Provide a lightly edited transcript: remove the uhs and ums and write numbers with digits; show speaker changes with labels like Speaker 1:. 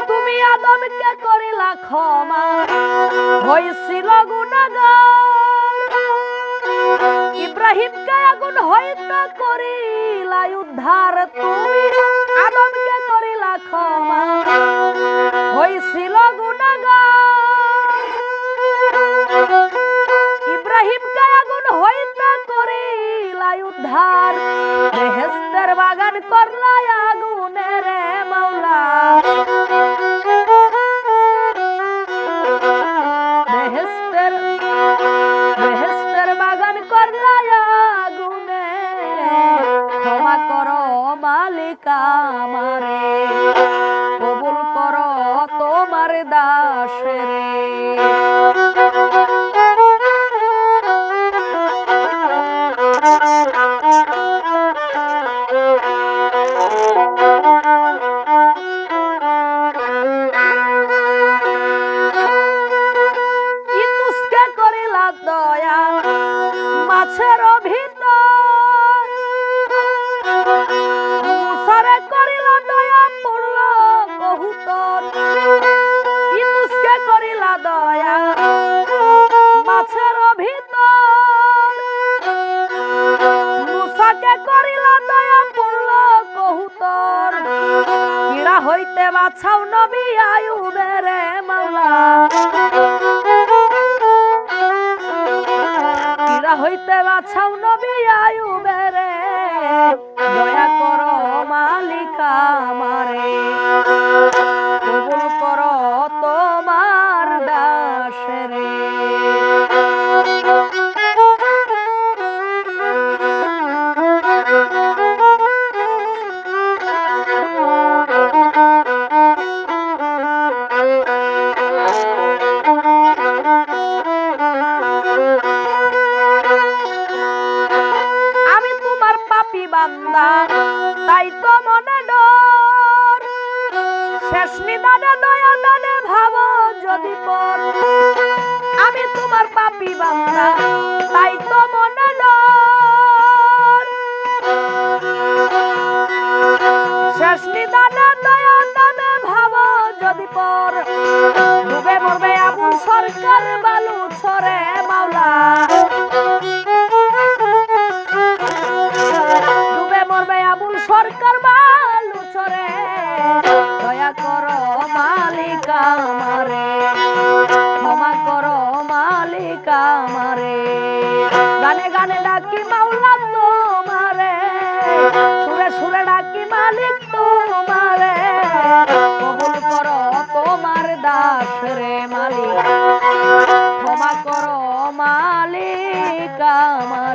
Speaker 1: তুমি আদমকে করিলা ক্ষমা, হইছিল গুনাহগার। ইব্রাহিমকে আগুন হইতে করিলা উদ্ধার। তুমি আদমকে করিলা ক্ষমা, হইছিল গুনাহগার। ইব্রাহিমকে আগুন হইতে করিলা উদ্ধার। বেহেশতের বাগান করলা আগুনে রে মাওলা। বেহেশতের বাগান করলা আগুনে। ক্ষমা করো মালিক আমারে, কবুল করো তোমার দাসরে। ইউনুসকে করিলা দয়া মাছের ভিতর। মুসারে করিলা দয়া পড়ল কবুতর। ইউনুসকে করিলা দয়া মাছের ভিতর। মুসাকে করিলা দয়া পড়ল কবুতর। কিড়া হইতে বাছাও নবী আইয়ুবের রে মাওলা। কিড়া হইতে বাছাও নবী আইয়ুবের রে। দয়া করো মালিক আমারে, কবুল করো তোমার দাসরে। আমি তোমার পাপী বান্দা, তাই তো মনে ডর। শেষ নিদানে দয়া দানে ভাবো যদি পর। আমি তোমার পাপী বান্দা, তাই তো মনে ডর। শেষ নিদানে দয়া দানে ভাবো যদি পর। ডুবে মরবে আবুল সরকার বালু ছড়ে মাওলা। ডুবে মরবে আবুল সরকার বালু ছড়ে। দয়া করো মালিক আমারে, ক্ষমা করো মালিক আমারে। গানে গানে ডাকি মাওলা তোমারে, সুরে সুরে ডাকি মালিক তোমারে। কবুল করো তোমার দাস রে মালিক, ক্ষমা করো মালিক আমারে।